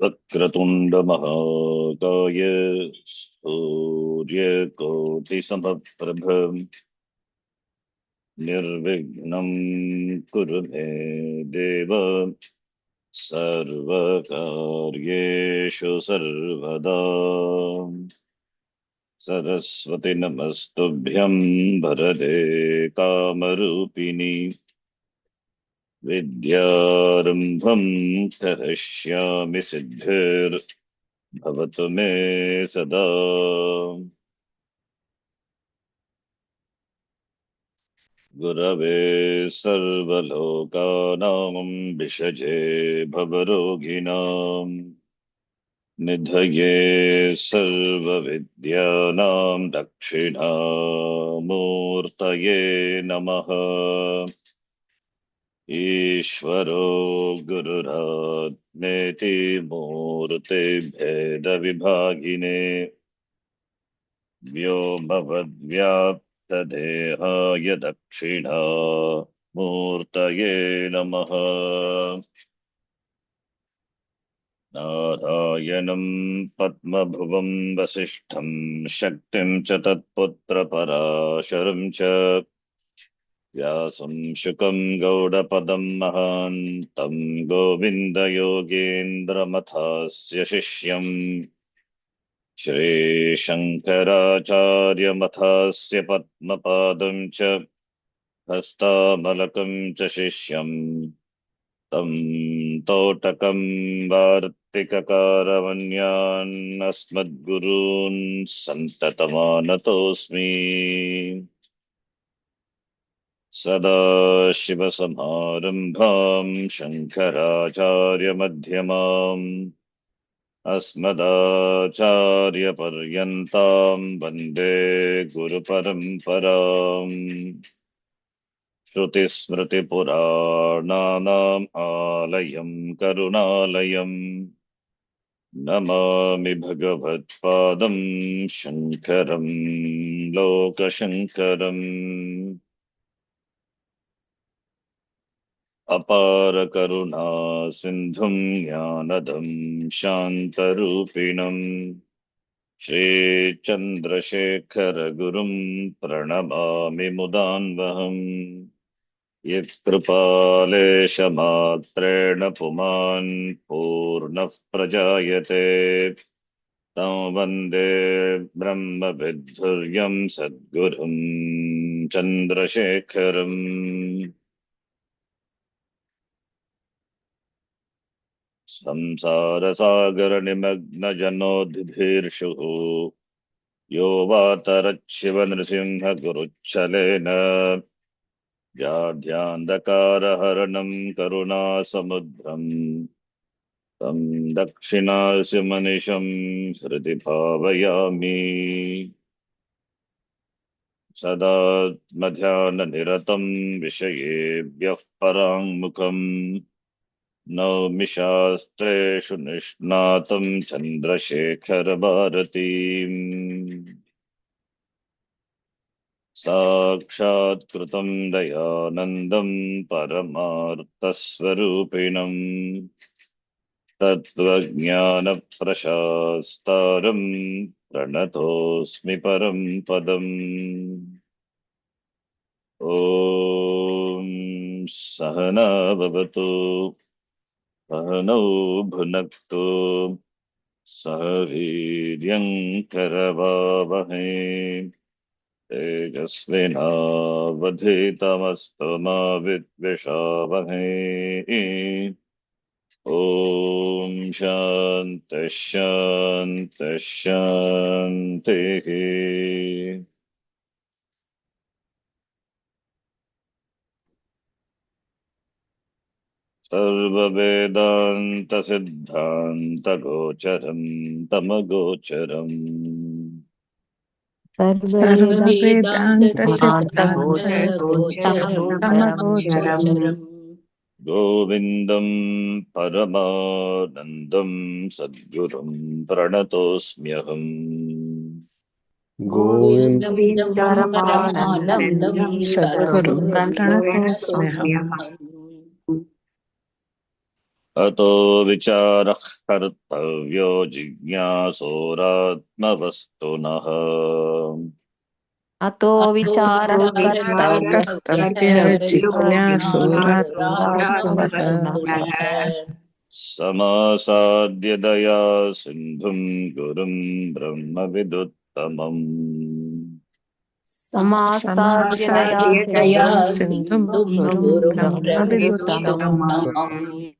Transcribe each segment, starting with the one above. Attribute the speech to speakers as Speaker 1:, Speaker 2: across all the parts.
Speaker 1: वक्रतुण्डमहाकाय सूर्यकोटिसमप्रभ निर्विघ्नं कुरु मे देव सर्वकार्येषु सर्वदा। सरस्वती नमस्तुभ्यं वरदे कामरूपिणि विद्यारम्भं करिष्यामि सिद्धिर्भवतु मे सदा। गुरवे सर्वलोकानां विषजे भवरोगिणां निधये सर्वविद्यानां दक्षिणामूर्तये नमः। ईश्वरो गुरुरात्मेति मूर्तिभेदविभागिने व्योमवद्व्याप्तदेहाय दक्षिणामूर्तये नमः। नारायणं पद्मभुवं वसिष्ठं शक्तिं च तत्पुत्रपराशरं च व्यासं शुकं गौडपदं महान्तं गोविन्दयोगेन्द्रमथास्य शिष्यम् श्रीशङ्कराचार्यमथास्य पद्मपादं च हस्तामलकं च शिष्यम् तं तोटकं वार्तिककारमन्यान् सन्ततमानतोऽस्मि। सदाशिवसमारम्भां शङ्कराचार्यमध्यमाम् अस्मदाचार्यपर्यन्तां वन्दे गुरुपरम्पराम्। श्रुतिस्मृतिपुराणानाम् आलयं करुणालयम् नमामि भगवत्पादं शङ्करं लोकशङ्करम्। अपार करुणा सिन्धुं ज्ञानदं शान्तरूपिणम् श्रीचन्द्रशेखरगुरुं प्रणमामि मुदान्वहम्। यत्कृपालेशमात्रेण पुमान् पूर्णः प्रजायते तं वन्दे ब्रह्मविद्धुर्यं सद्गुरुं चन्द्रशेखरम्। संसारसागरनिमग्नजनोद्भीर्षुः यो वातरच्छिवनृसिंहगुरुच्छलेन व्याध्यान्धकारहरणं करुणासमुद्रम् तं दक्षिणास्यमनिशं हृदि भावयामि। सदा मध्याह्ननिरतं विषयेभ्यः पराङ्मुखम् नौमि शास्त्रेषु निष्णातं चन्द्रशेखरभारतीम्। साक्षात्कृतं दयानन्दं परमार्थस्वरूपिणम् तत्त्वज्ञानप्रशास्तारं प्रणतोऽस्मि परं पदम्। ॐ सहना भवतु सहनौ भुनक्तु सह वीर्यं करवावहै तेजस्विनावधीतमस्तु मा विद्विषावहै। ॐ शान्तिः शान्तिः शान्तिः। सर्ववेदान्तसिद्धान्तगोचरं तमगोचरम्
Speaker 2: सर्ववेदान्तसिद्धान्तगोचरं
Speaker 1: गोविन्दं परमानन्दं सद्गुरुं प्रणतोऽस्म्यहम्।
Speaker 2: गोविन्दं
Speaker 3: गोविन्दं
Speaker 2: परमानन्दं
Speaker 3: परमानन्दं
Speaker 2: सद्गुरुं
Speaker 3: सद्गुरुं
Speaker 2: प्रणतोऽस्म्यहम्।
Speaker 3: प्रणतोऽस्म्यहम्।
Speaker 1: अतो विचारः कर्तव्यो जिज्ञासोरात्मवस्तुनः।
Speaker 4: अतो विचारः कर्तव्यः
Speaker 2: कर्तव्य जिज्ञासुरात्मवस्तुनः।
Speaker 1: समासाद्य दया सिन्धुं गुरुं ब्रह्मविदुत्तमम्।
Speaker 4: समासाद्य दया
Speaker 3: समासाद्यतया
Speaker 2: समासाद्य
Speaker 4: सिन्धुं
Speaker 2: सिन्धुं
Speaker 3: सिन्धुं
Speaker 2: गुरुं
Speaker 3: गुरुं
Speaker 2: ब्रह्मविदुत्तमम्।
Speaker 3: ब्रह्मविदुत्तमम्।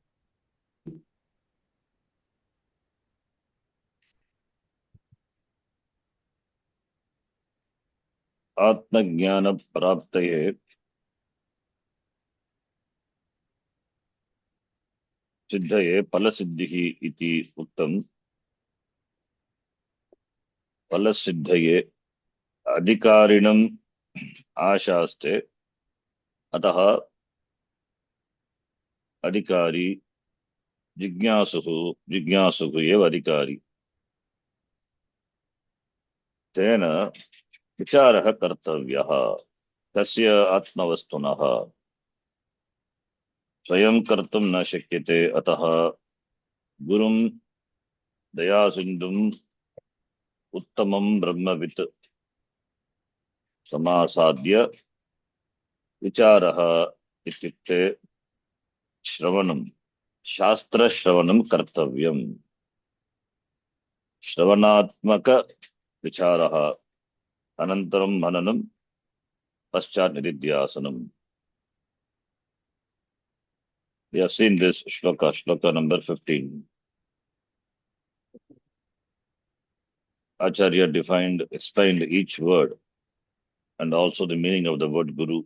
Speaker 1: आत्मज्ञानप्राप्तये सिद्धये फलसिद्धिः इति उक्तम्। फलसिद्धये अधिकारिणम् आशास्ते, अतः अधिकारी जिज्ञासुः एव अधिकारी। तेन विचारः कर्तव्यः तस्य आत्मवस्तुनः। स्वयं कर्तुं न शक्यते, अतः गुरुं दयासिन्धुम् उत्तमं ब्रह्मवित् समासाद्य। विचारः इत्युक्ते श्रवणं, शास्त्रश्रवणं कर्तव्यम्। श्रवणात्मक विचारः, अनन्तरं मननं, पश्चात् निदिध्यासनम्. We have seen this shloka number 15. Acharya explained each word and also the meaning of the word guru.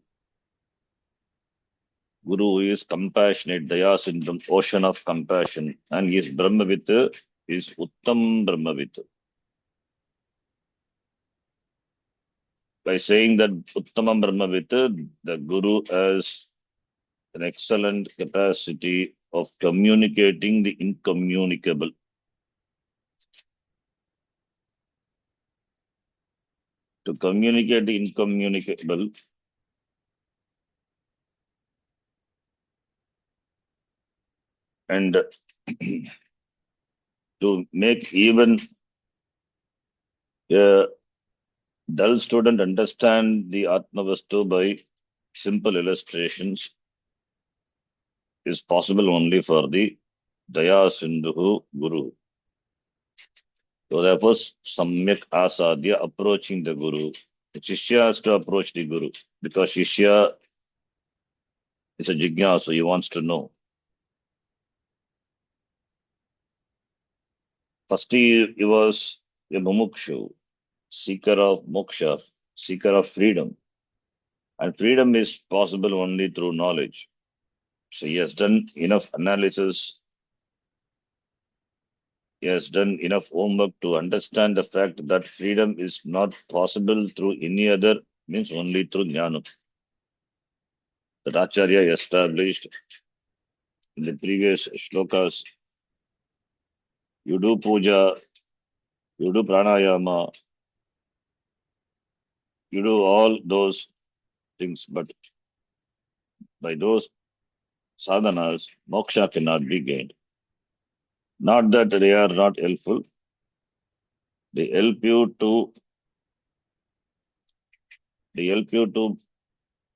Speaker 1: Guru is compassionate, daya syndrome, ocean of compassion, and he is Brahmavit, is Uttam Brahmavit. By saying that Uttamam Brahmavit, the Guru has an excellent capacity of communicating the incommunicable. To communicate the incommunicable, and to make even a dull student understand the Atmavastu by simple illustrations is possible only for the Daya Sindhu Guru. So therefore, Samyak Asadhya, approaching the Guru. The Shishya has to approach the Guru because Shishya is a jignasu, he wants to know. First he was a mumukshu, seeker of moksha, seeker of freedom. And freedom is possible only through knowledge. So he has done enough analysis, he has done enough homework to understand the fact that freedom is not possible through any other, means only through jnana. That Acharya established in the previous shlokas. You do puja, you do pranayama, you do all those things, but by those sadhanas, moksha cannot be gained. Not that they are not helpful, they help you to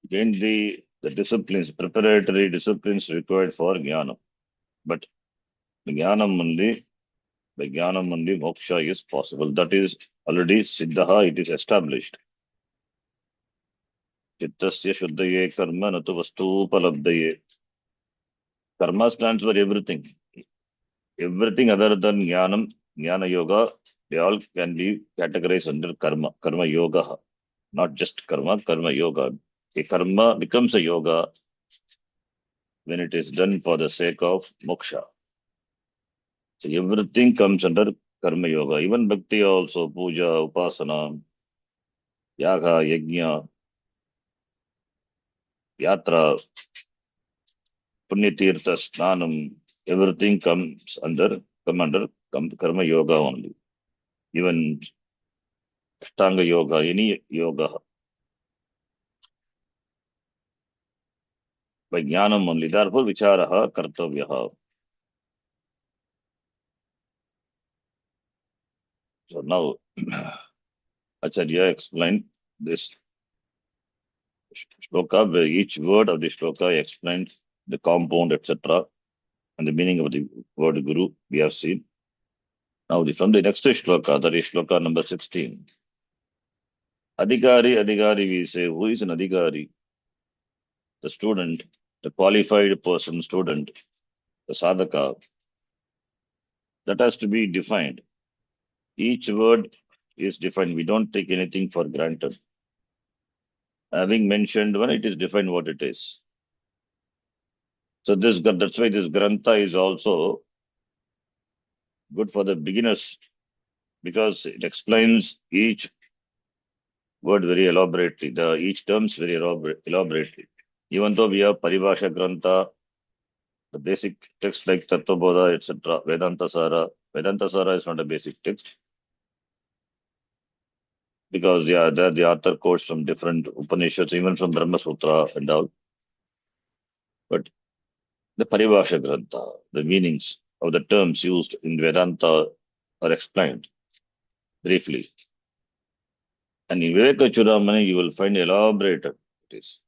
Speaker 1: gain the disciplines, preparatory disciplines required for jnana. But the jnanam only moksha is possible. That is already siddhaha, it is established. Chittasya shuddhaye karma natu vastupalabdhaye. Karma stands for everything. Everything other than jnanam, jnana yoga, they all can be categorized under karma, karma yoga. Not just karma, karma yoga. A karma becomes a yoga when it is done for the sake of moksha. So everything comes under karma yoga. Even bhakti also, puja, upasana, yaga, yajna, yatra, punyatirtha, snanam, everything come under karma yoga only. Even Ashtanga yoga, any yoga. By jnanam only. Therefore, vicharaha kartavyaha. So now, Acharya explained this shloka, where each word of the shloka explains the compound, etc., and the meaning of the word guru we have seen. Now, from the next shloka, that is shloka number 16. Adhikari, we say, who is an adhikari? The student, the qualified person, student, the sadhaka, that has to be defined. Each word is defined. We don't take anything for granted. Having mentioned when it is defined what it is. So that's why this grantha is also good for the beginners, because it explains each word very elaborately, each terms very elaborately. Even though we have Paribhasha Grantha, the basic text like Tattvabodha, etc., Vedanta Sara. Vedanta Sara is not a basic text, because the author quotes from different Upanishads, even from Brahma Sutra and all. But the Paribhasha Grantha, the meanings of the terms used in Vedanta are explained briefly. And in Vivekachudamani, you will find elaborated. It is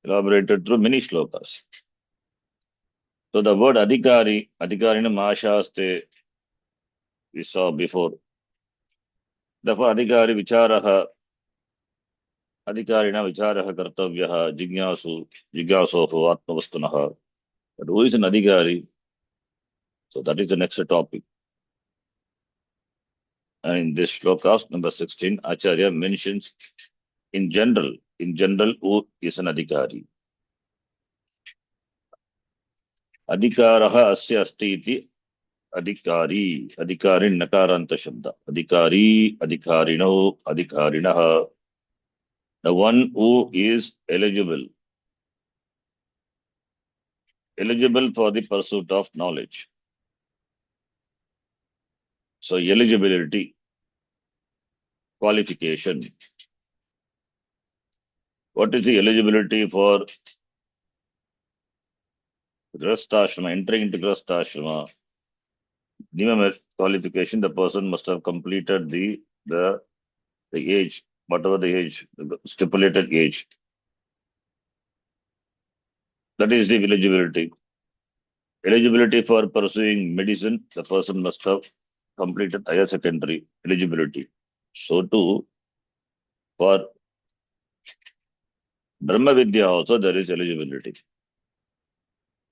Speaker 1: elaborated through many shlokas. So the word adhikari, adhikarina mashaste, we saw before. Therefore, adhikarina vicharaha kartavyaha, jigyasoho atmavastunaha. But who is an adhikari? So that is the next topic. And in this shloka, number 16, Acharya mentions in general, who is an adhikari. Adhikaraha asya asti iti adhikari, adhikarin nakaranta shabda. Adhikari, adhikarino, adhikarinaha. The one who is eligible for the pursuit of knowledge. So eligibility, qualification. What is the eligibility for Grasthashrama, entering into Grasthashrama? Minimum qualification, the person must have completed the age, whatever the age, the stipulated age. That is the eligibility. Eligibility for pursuing medicine, the person must have completed higher secondary eligibility. So too, for Brahma Vidya also there is eligibility.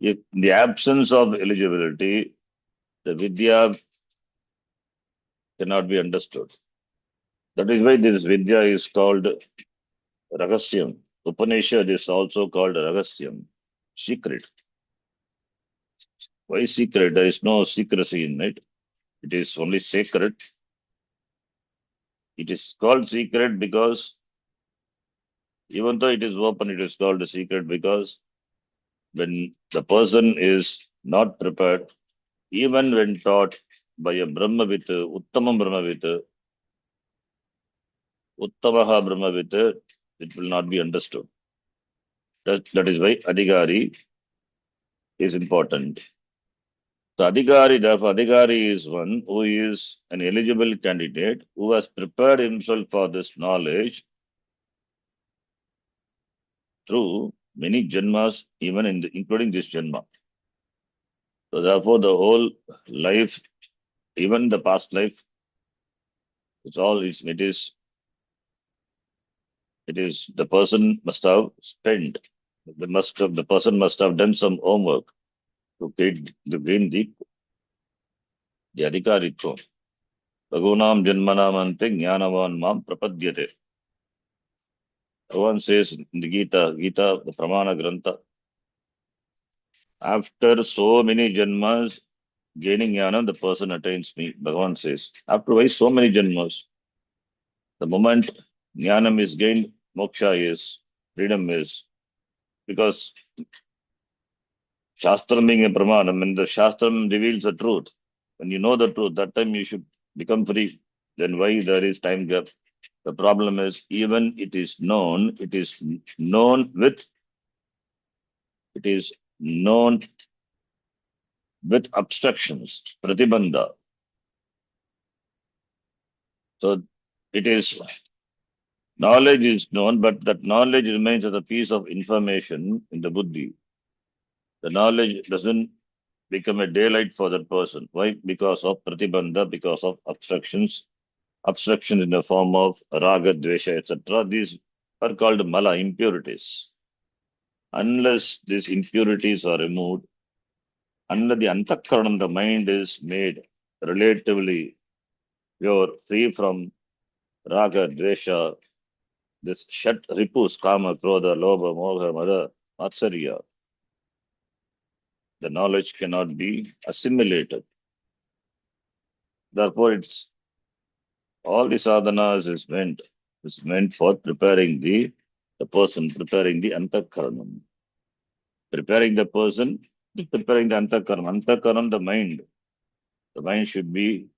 Speaker 1: In the absence of eligibility, the Vidya cannot be understood. That is why this Vidya is called Ragasyam. Upanishad is also called Ragasyam, secret. Why secret? There is no secrecy in it. It is only sacred. It is called secret because even though it is open, it is called a secret because when the person is not prepared, even when taught by a Brahmavit, Uttamam Brahmavit, Uttamaha Brahmavit, it will not be understood. That is why Adhikari is important. So therefore, Adhikari is one who is an eligible candidate who has prepared himself for this knowledge through many janmas, even including this janma. So therefore, the whole life, even the past life, it is the person must have spent, the person must have done some homework to gain the adhikaritvam. Raghunam janmanam ante jnanavan mam prapadyate. Bhagavan says in the Gita, the Pramana Grantha, after so many janmas, gaining jnana, the person attains me. Bhagavan says, after why so many janmas? The moment jnanam is gained, moksha is, freedom is, because Shastram being a Pramanam, when the Shastram reveals the truth, when you know the truth, that time you should become free. then why there is time gap? The problem is even it is known with it is known with obstructions, pratibandha. So it is knowledge is known, but that knowledge remains as a piece of information in the buddhi. The knowledge doesn't become a daylight for that person. Why? Because of pratibandha, because of obstructions, obstruction in the form of raga, dvesha, etc. These are called mala, impurities. Unless these impurities are removed, unless the antakaranam, the mind is made relatively pure, free from raga, dvesha, this shat ripus, kama, krodha, lobha, moha, mada, matsarya, the knowledge cannot be assimilated. Therefore, it's all the sadhanas is meant for preparing the person, preparing the antakaranam, preparing the person, preparing the antakaranam. Antakaranam, the mind. The mind should be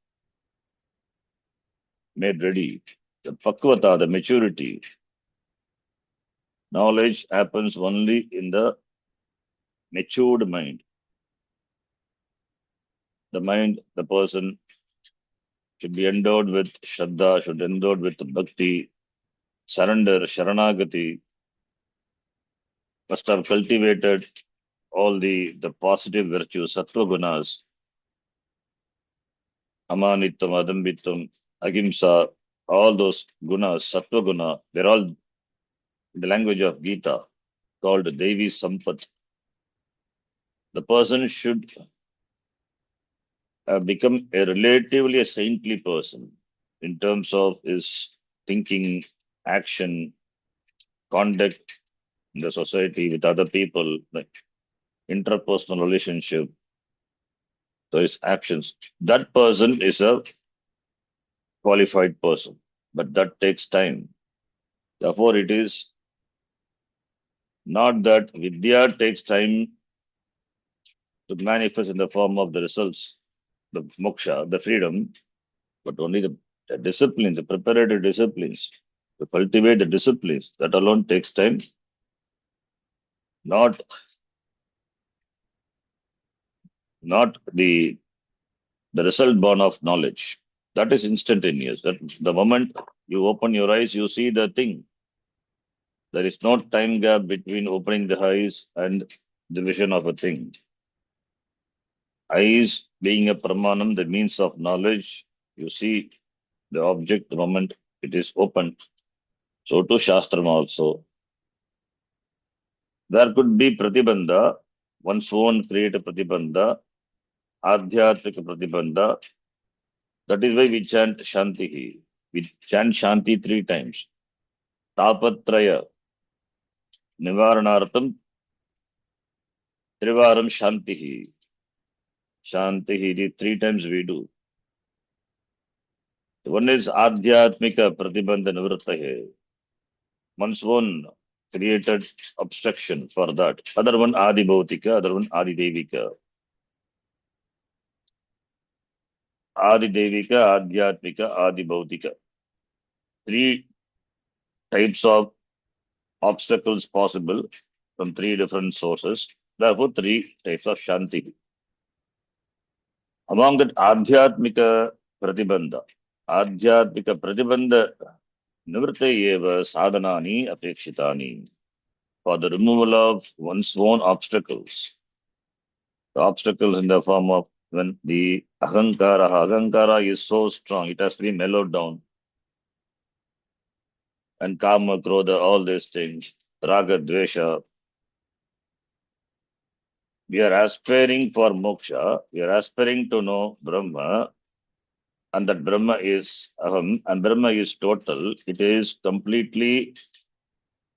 Speaker 1: made ready. The pakvata, the maturity. Knowledge happens only in the matured mind. The mind, the person should be endowed with shraddha, should be endowed with bhakti, surrender, sharanagati, must have cultivated all the positive virtues, sattva gunas, amanittam, adambittam, ahimsa, all those gunas, sattva guna, they're all in the language of Gita called Devi Sampat. The person should have become a relatively a saintly person in terms of his thinking, action, conduct in the society with other people, like interpersonal relationship, so his actions. That person is a qualified person, but that takes time. Therefore, it is not that Vidya takes time to manifest in the form of the results, the moksha, the freedom, but only the disciplines, the preparatory disciplines, to cultivate the disciplines, that alone takes time, not the result born of knowledge. That is instantaneous. That the moment you open your eyes, you see the thing. There is no time gap between opening the eyes and the vision of a thing. Eyes being a pramanam, the means of knowledge, you see the object the moment it is opened. So to Shastram also. There could be pratibandha, one's own creative pratibandha, adhyatmika pratibandha. That is why we chant Shantihi. We chant Shanti 3 times. Tapatraya, Nivaranartham, Trivaram Shantihi. Shantihi, the 3 times we do. One is Adhyatmika Pratibandha Nivrattahe. One's own created obstruction for that. Other one Adi Bhautika, other one Adi Devika. Adi Devika, Adhyatmika, Adi Bhautika. 3 types of obstacles possible from 3 different sources. Therefore, 3 types of Shanti. Among that, Adhyatmika Pratibandha. Adhyatmika Pratibandha Nivritte eva sadhanani apekshitani. For the removal of one's own obstacles. The obstacles in the form of when the ahankara is so strong, it has to be mellowed down. And kama, krodha, all these things, raga, dvesha. We are aspiring for moksha, we are aspiring to know Brahma, and that Brahma is aham, and Brahma is total, it is completely,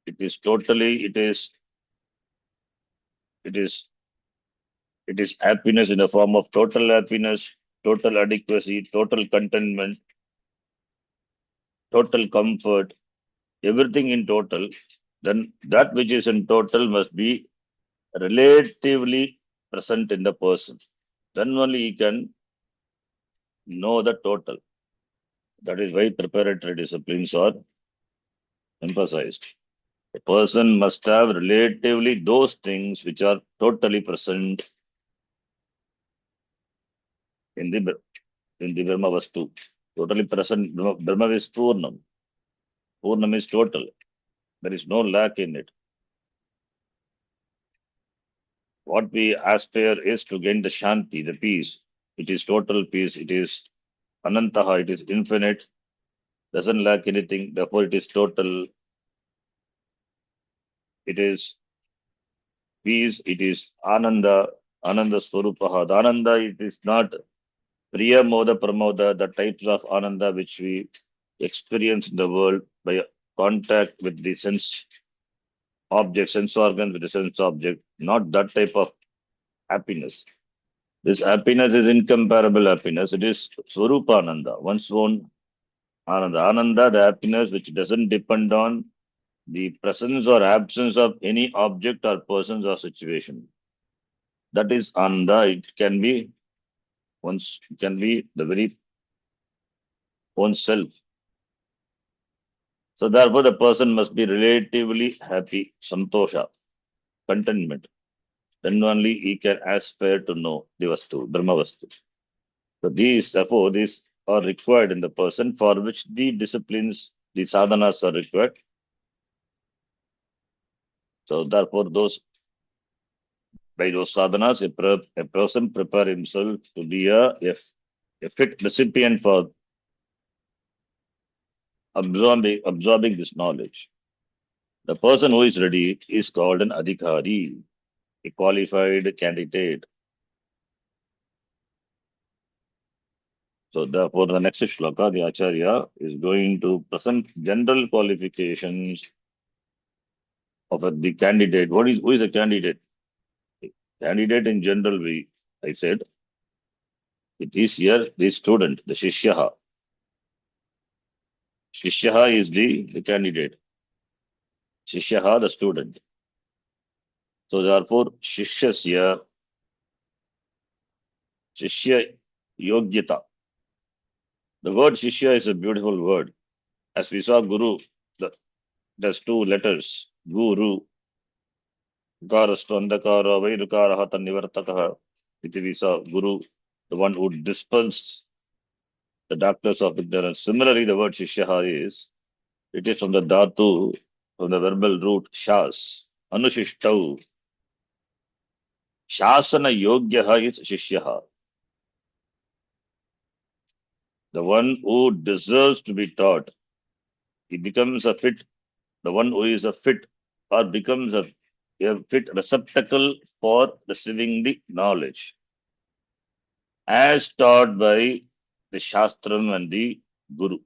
Speaker 1: it is totally, it is happiness in the form of total happiness, total adequacy, total contentment, total comfort, everything in total. Then that which is in total must be relatively present in the person. Then only he can know the total. That is why preparatory disciplines are emphasized. A person must have relatively those things which are totally present in the Brahma Vastu. Totally present. Brahma is Purnam. Purnam is total. There is no lack in it. What we aspire is to gain the Shanti, the peace. It is total peace. It is Anantaha. It is infinite. Doesn't lack anything. Therefore, it is total. It is peace. It is Ananda. Ananda Swarupaha. The Ananda, it is not Priya Moda Pramoda, the types of Ananda which we experience in the world by contact with the sense object, sense organ with the sense object, not that type of happiness. This happiness is incomparable happiness. It is Swarupananda, one's own Ananda. Ananda, the happiness which doesn't depend on the presence or absence of any object or persons or situation. That is Ananda. It can be it can be the very own self. So therefore, the person must be relatively happy, santosha, contentment. Then only he can aspire to know the Vastu, Brahma Vastu. So therefore, these are required in the person for which the disciplines, the sadhanas are required. So therefore, by those sadhanas, a person prepare himself to be a fit recipient for absorbing this knowledge. The person who is ready is called an adhikari, a qualified candidate. So therefore, the next shloka, the Acharya is going to present general qualifications of the candidate. Who is a candidate? Candidate in general, I said, it is here the student, the Shishyaha. Shishyaha is the candidate. Shishyaha, the student. So therefore, Shishya Yogyata. The word Shishya is a beautiful word. As we saw Guru, there's two letters, Guru, Garastu Andakara, Vairukara, Nivartakaha. We saw Guru, the one who dispels the darkness of ignorance. Similarly, the word Shishyaha it is from the Dhatu, from the verbal root Shas, Anushishtau. Shasana Yogyaha is Shishyaha. The one who deserves to be taught. He becomes a fit, the one who is a fit or becomes a fit receptacle for receiving the knowledge. As taught by the Shastram and the Guru.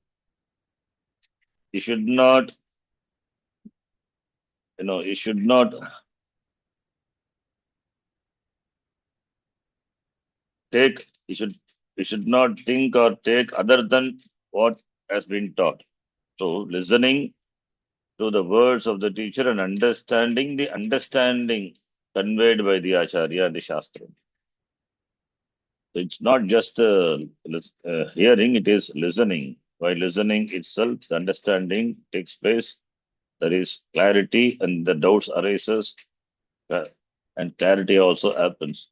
Speaker 1: He should not, he should not he should not think or take other than what has been taught. So listening to the words of the teacher and understanding the understanding conveyed by the Acharya and the Shastra. So it's not just hearing, it is listening. By listening itself, the understanding takes place. There is clarity and the doubts arises and clarity also happens.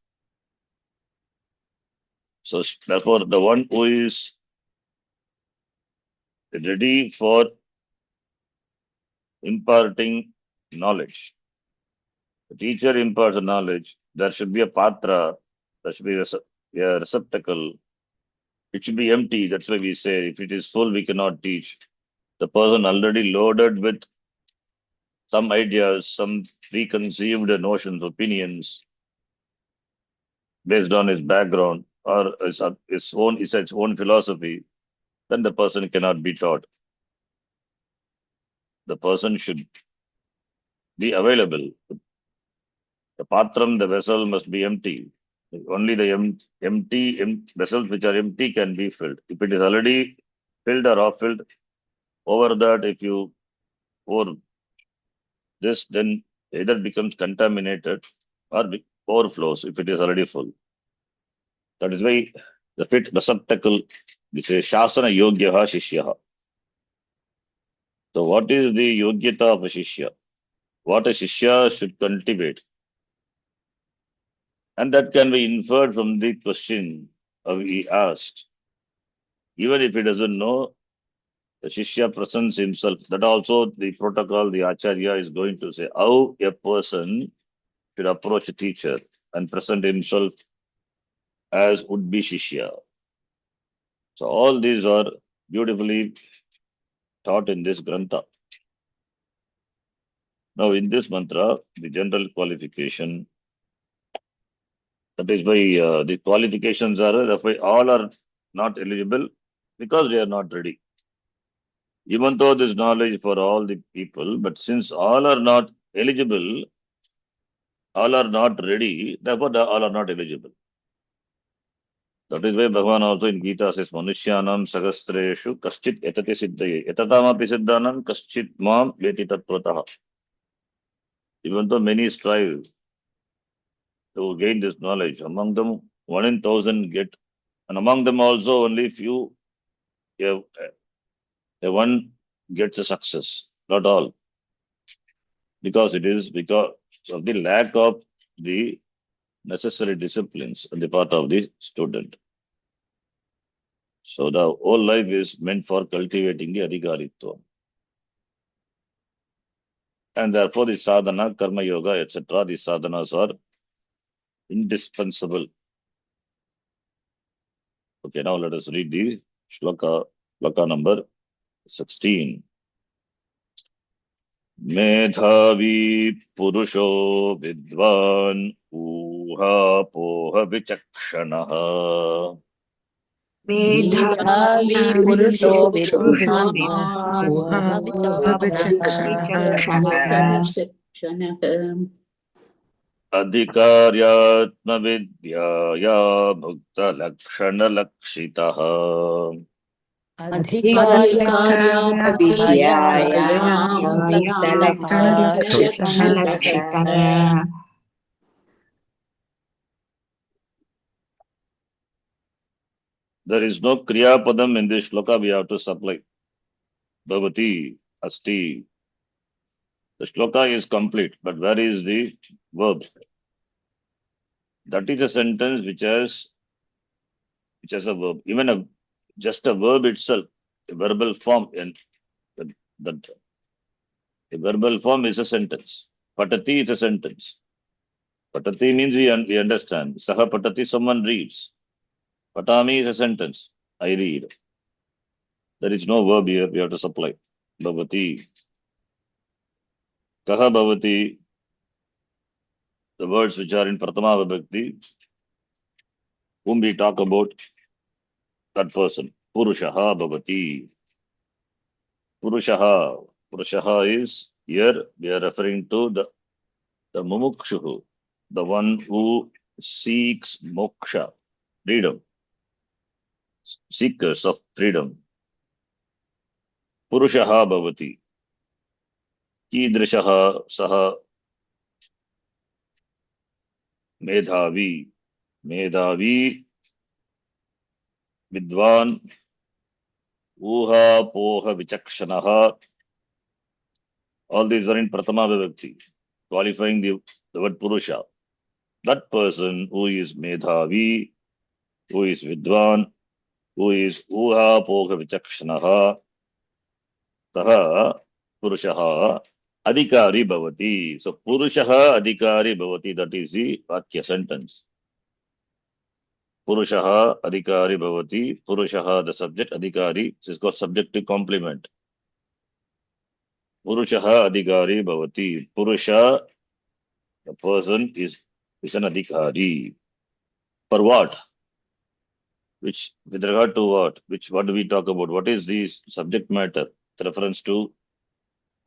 Speaker 1: So therefore, the one who is ready for imparting knowledge, the teacher imparts the knowledge, there should be a patra, there should be a receptacle. It should be empty. That's why we say if it is full, we cannot teach. The person already loaded with some ideas, some preconceived notions, opinions based on his background or its own philosophy, then the person cannot be taught. The person should be available. The patram, the vessel must be empty. Only the empty vessels which are empty can be filled. If it is already filled or half filled, over that, if you pour this, then either becomes contaminated or overflows if it is already full. That is why the fit receptacle. This is Shasana Yogyaha Shishyaha. So what is the Yogyata of a Shishya? What a Shishya should cultivate. And that can be inferred from the question he asked. Even if he doesn't know, the Shishya presents himself. That also the protocol, the Acharya is going to say how a person should approach a teacher and present himself as would be Shishya. So all these are beautifully taught in this Grantha. Now in this mantra, the general qualification, that is why the qualifications are, that's why all are not eligible because they are not ready. Even though this knowledge for all the people, but since all are not eligible, all are not ready, therefore all are not eligible. That is why Bhagavan also in Gita says, Manushyanam Sagastreshu Kaschit Etati Siddhaye Etatamapi Siddhanam Kaschit Mam Veti Tatprataha. Even though many strive to gain this knowledge, among them 1 in 1,000 get, and among them also only few, a one gets a success, not all. Because it is because of the lack of the necessary disciplines on the part of the student. So the whole life is meant for cultivating the adhikaritva. And therefore the sadhana, karma yoga, etc., the sadhanas are indispensable. Okay, now let us read the shloka number 16. Medhavi purusho vidvan uha poha vichakshanaha.
Speaker 4: मेधावी पुरुषो विद्वान्
Speaker 1: अधिकार्यात्म विद्याया भुक्त लक्षण लक्षितः. There is no Kriya Padam in this shloka, we have to supply. Bhavati, Asti. The shloka is complete, but where is the verb? That is a sentence which has a verb. Even just a verb itself, a verbal form, and the verbal form is a sentence. Patati is a sentence. Patati means we understand. Saha patati, someone reads. Patami is a sentence. I read. There is no verb here, we have to supply. Bhavati. Kaha bhavati. The words which are in Pratama Vibhakti, whom we talk about, that person. Purushaha bhavati. Purushaha. Purushaha is, here we are referring to the mumukshuhu, the one who seeks moksha, freedom, seekers of freedom. Purushaha bhavati. Kidrishaha saha medhavi. Medhavi vidvan uha poha vichakshanaha. All these are in Pratama Vibhakti, qualifying the word Purusha. That person who is Medhavi, who is Vidwan, who is Uha Poha Vichakshanaha, Saha Purushaha Adhikari Bhavati. So Purushaha Adhikari Bhavati, that is the Vakya sentence. Purushaha Adhikari Bhavati, Purushaha the subject, Adhikari, this is called subjective complement. Purushaha Adhikari Bhavati. Purusha, the person is an Adhikari. For what? Which, with regard to what? What do we talk about? What is the subject matter? With reference to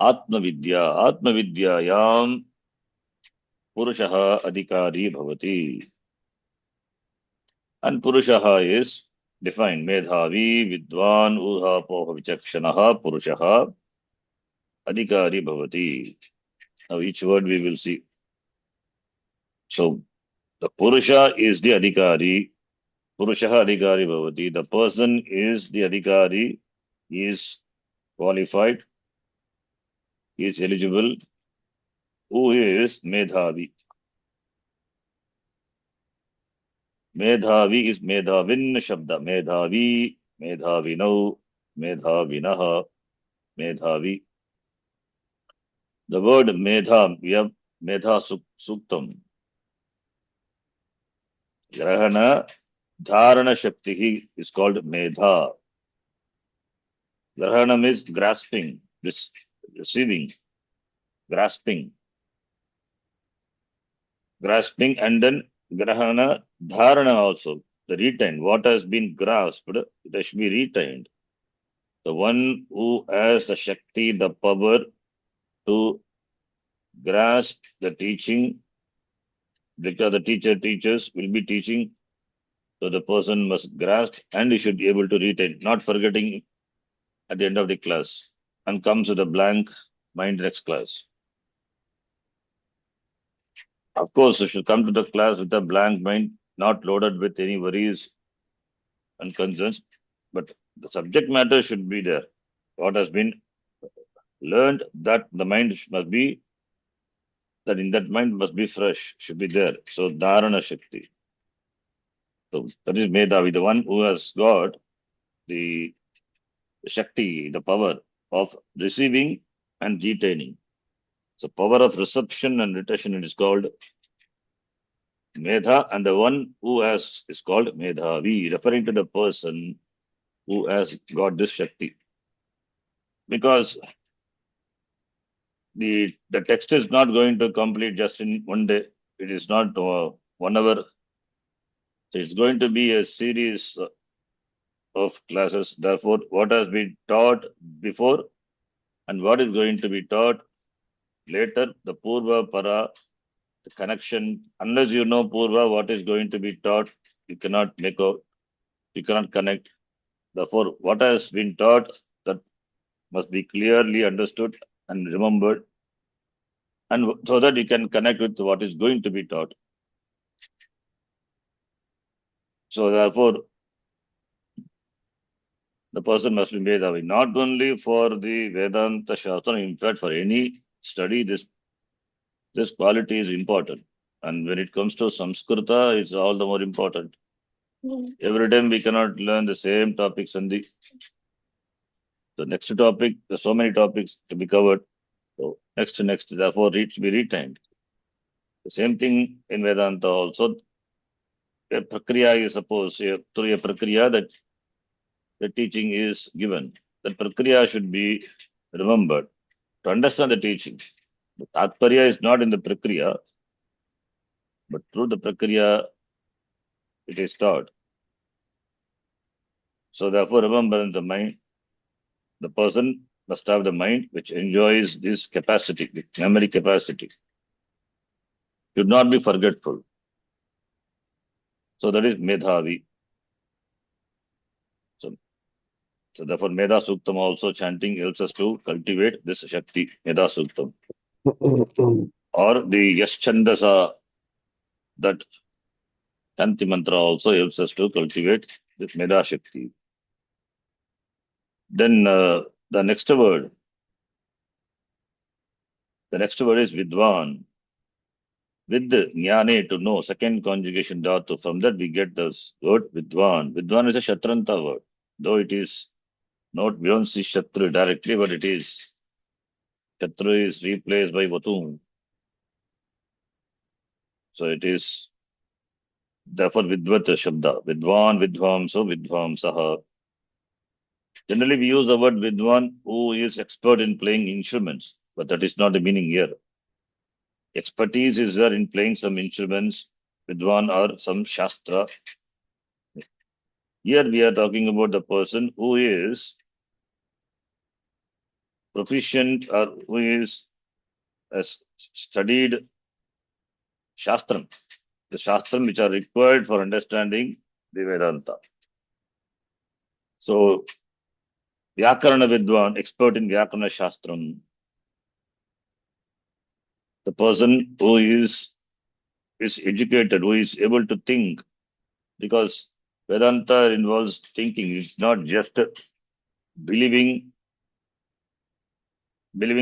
Speaker 1: Atma Vidya. Atma Vidyayam Purushaha Adhikari Bhavati. And Purushaha is defined. Medhavi, Vidwan, Uha, Poha, Vichakshanaha, Purushaha, Adhikari Bhavati. Now each word we will see. So the Purusha is the Adhikari. Purushaha adhikari bhavati. The person is the adhikari, he is qualified, he is eligible, who is Medhavi. Medhavi is Medhavin Shabda. Medhavi, Medhavinau, Medhavinaha, Medhavi. The word Medha, we have Medha Suktam. Grahana Dharana Shakti is called Medha. Grahanam is grasping, receiving, grasping. Grasping and then Grahana Dharana also. The retained. What has been grasped, it should be retained. The one who has the Shakti, the power to grasp the teaching, because the teacher teaches, will be teaching. So the person must grasp and he should be able to retain, not forgetting at the end of the class and comes with a blank mind next class. Of course, you should come to the class with a blank mind, not loaded with any worries and concerns, but the subject matter should be there. What has been learned, that the mind must be, that in that mind must be fresh, should be there. So Dharana Shakti. So that is Medhavi, the one who has got the Shakti, the power of receiving and retaining. So power of reception and retention, it is called Medha, and the one who has is called Medhavi, referring to the person who has got this Shakti. Because the text is not going to complete just in one day. It is not 1 hour. So it's going to be a series of classes. Therefore, what has been taught before and what is going to be taught later, the Purva, Para, the connection. Unless you know Purva, what is going to be taught, you cannot make out, you cannot connect. Therefore, what has been taught, that must be clearly understood and remembered, and so that you can connect with what is going to be taught. So therefore, the person must be Medhavi, not only for the Vedanta Shastra, in fact, for any study, this quality is important. And when it comes to Samskrita, it's all the more important. Every time we cannot learn the same topics and the next topic, there's so many topics to be covered. So next, therefore, be retained. The same thing in Vedanta also. A prakriya is supposed, through a prakriya that the teaching is given. That prakriya should be remembered to understand the teaching. The tatparya is not in the prakriya, but through the prakriya it is taught. So therefore, remember in the mind, the person must have the mind which enjoys this capacity, the memory capacity. Should not be forgetful. So that is Medhavi. So therefore, Medha Suktam also chanting helps us to cultivate this Shakti, Medha Suktam. Or the Yaschandasa, that Shanti mantra also helps us to cultivate this Medha Shakti. Then the next word is Vidwan. With Jnane, to know, second conjugation dhatu. From that we get this word Vidwan. Vidwan is a Shatranta word. Though it is not, we don't see Shatru directly, but it is. Shatru is replaced by Vatum. So it is, therefore, Vidvat Shabda. Vidwan, Vidvamso, Vidvamsaha. Generally, we use the word Vidwan who is expert in playing instruments, but that is not the meaning here. Expertise is there in playing some instruments, Vidwan or some Shastra. Here we are talking about the person who is proficient or who is has studied Shastram, the Shastram which are required for understanding the Vedanta. So, Vyakarana Vidwan, expert in Vyakarana Shastram, the person who is educated, who is able to think, because Vedanta involves thinking. It's not just believing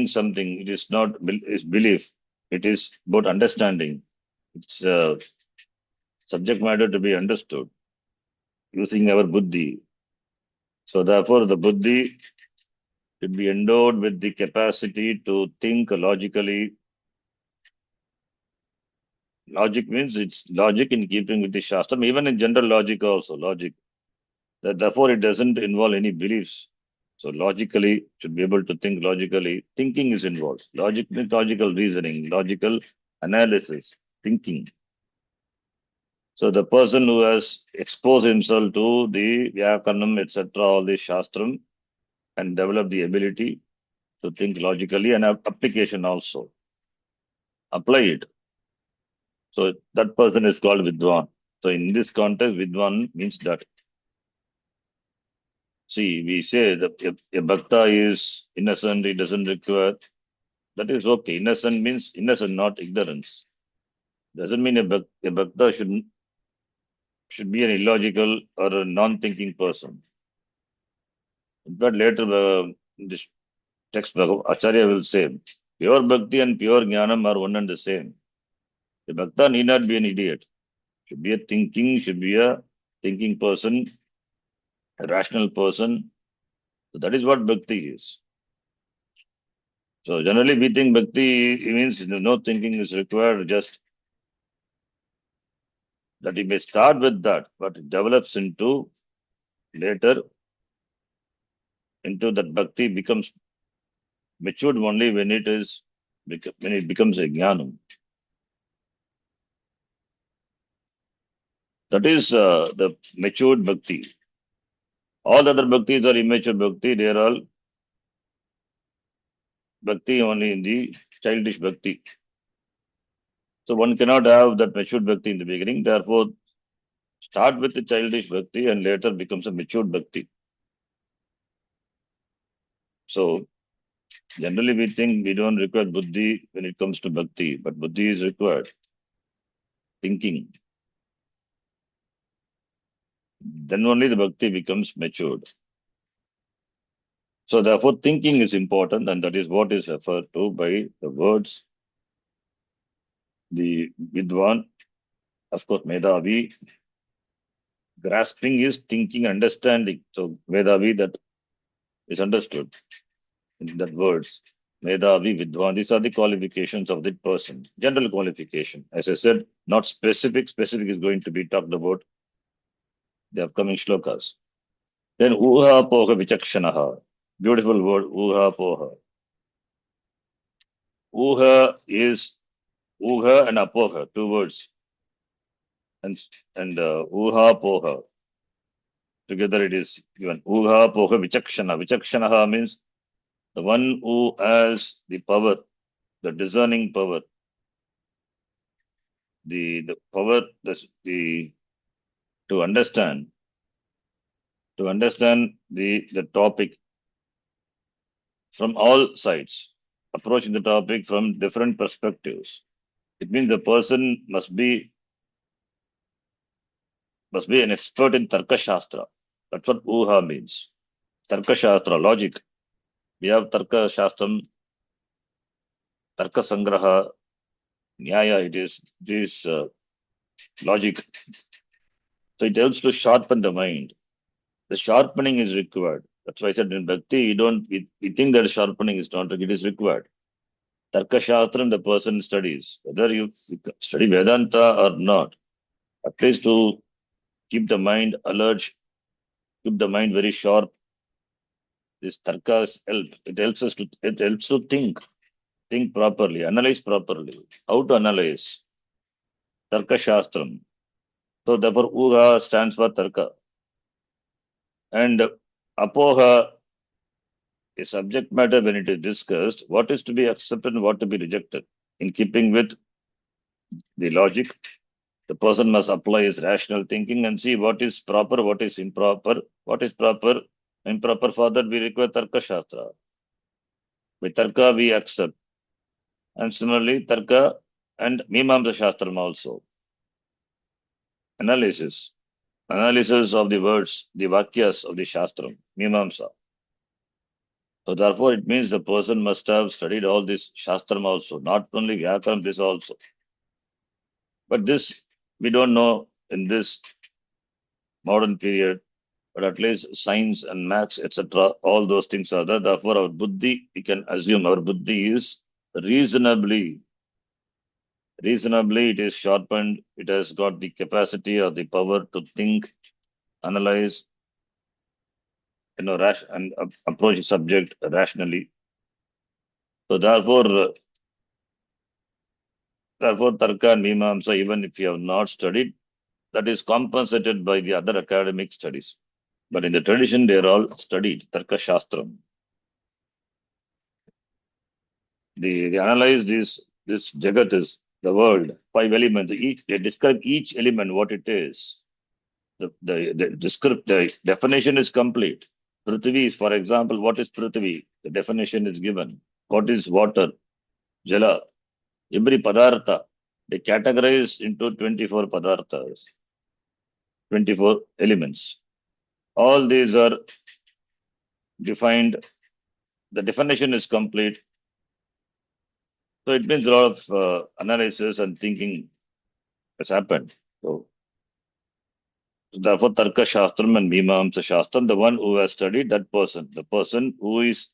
Speaker 1: something. It is not it's belief. It is about understanding. It's subject matter to be understood using our buddhi. So therefore, the buddhi should be endowed with the capacity to think logically. Logic means it's logic in keeping with the Shastra, even in general logic also, logic. Therefore, it doesn't involve any beliefs. So logically, should be able to think logically. Thinking is involved. Logic means logical reasoning, logical analysis, thinking. So the person who has exposed himself to the Vyakarnam, etc., all the Shastram, and develop the ability to think logically and have application also. Apply it. So that person is called Vidwan. So in this context, Vidwan means that. See, we say that if a bhakta is innocent, he doesn't require, that is okay. Innocent means innocent, not ignorance. Doesn't mean a bhakta should be an illogical or a non-thinking person. But later, this text, Acharya will say, pure bhakti and pure jnanam are one and the same. The bhakta need not be an idiot. Should be a thinking person, a rational person. So that is what bhakti is. So generally we think bhakti means no thinking is required, just that you may start with that, but it develops into later into that bhakti becomes matured only when it becomes a jnanam. That is the matured bhakti. All other bhaktis are immature bhakti. They are all bhakti only in the childish bhakti. So one cannot have that matured bhakti in the beginning. Therefore, start with the childish bhakti and later becomes a matured bhakti. So generally we think we don't require buddhi when it comes to bhakti, but buddhi is required. Thinking. Then only the bhakti becomes matured. So therefore thinking is important, and that is what is referred to by the words the Vidwan, of course Medhavi. Grasping is thinking, understanding. So Medhavi, that is understood in that words. Medhavi, Vidwan, these are the qualifications of the person. General qualification. As I said, not specific. Specific is going to be talked about the upcoming shlokas. Then Uha Poha Vichakshanaha. Beautiful word, Uha Poha. Uha is Uha and Apoha, two words. And Uha Poha. Together it is given. Uha Poha Vichakshana. Vichakshanaha means the one who has the power, the discerning power, the power, the to understand the topic from all sides, approaching the topic from different perspectives. It means the person must be an expert in Tarka Shastra. That's what Uha means. Tarka Shastra, logic. We have Tarka Shastram, Tarka Sangraha, Nyaya, it is logic. So it helps to sharpen the mind. The sharpening is required. That's why I said in Bhakti, we think that sharpening is not, it is required. Tarka Shastram, the person studies. Whether you study Vedanta or not, at least to keep the mind alert, keep the mind very sharp. This Tarkas help. It helps to think properly, analyze properly. How to analyze? Tarka Shastram. So therefore, Uha stands for Tarka. And Apoha is subject matter when it is discussed, what is to be accepted and what to be rejected. In keeping with the logic, the person must apply his rational thinking and see what is proper, what is improper, what is proper, improper. For that, we require Tarka Shastra. With Tarka, we accept. And similarly, Tarka and Mimamsa Shastram also. Analysis. analysis of the words, the vakyas of the Shastram, Mimamsa. So therefore, it means the person must have studied all this Shastram also, not only Vyakaram, this also. But this, we don't know in this modern period, but at least science and maths, etc., all those things are there. Therefore, our buddhi, we can assume our buddhi is reasonably, it is sharpened, it has got the capacity or the power to think, analyze, and approach a subject rationally. So therefore, Tarka and Mimamsa, even if you have not studied, that is compensated by the other academic studies. But in the tradition, they are all studied, Tarka Shastram. They analyze this Jagat is the world, 5 elements. They describe each element, what it is. The definition is complete. Prithvi is, for example, what is Prithvi? The definition is given. What is water? Jala. Every padartha, they categorize into 24 padarthas, 24 elements. All these are defined. The definition is complete. So it means a lot of analysis and thinking has happened. So therefore, Tarka Shastram and Mimamsa Shastram, the one who has studied, that person, the person who is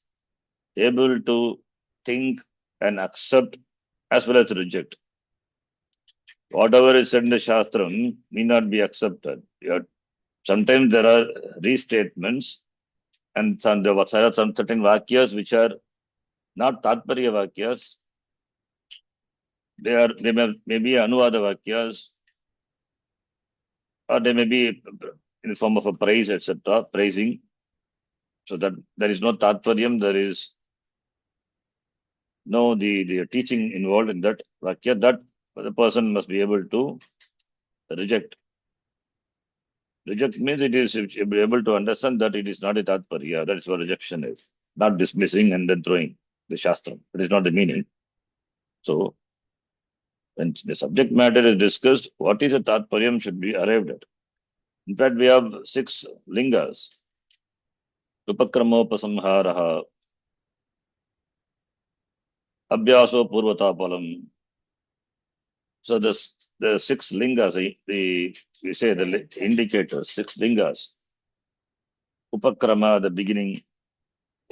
Speaker 1: able to think and accept as well as reject. Whatever is said in the Shastram may not be accepted. Sometimes there are restatements and there are some certain vakyas which are not Tatparya vakyas. They may be Anuvada vakyas, or they may be in the form of a praise, etc., praising. So that there is no Tatparyam, there is no the teaching involved in that vakya, that the person must be able to reject. Reject means it should be able to understand that it is not a Tatparya. That is what rejection is. Not dismissing and then throwing the Shastram. That is not the meaning. So when the subject matter is discussed, what is a Tatparyam should be arrived at. In fact, we have 6 lingas. Upakramopasamharaha, Abhyaso Purvatapalam. So the 6 lingas, we say the indicators, 6 lingas. Upakrama, the beginning,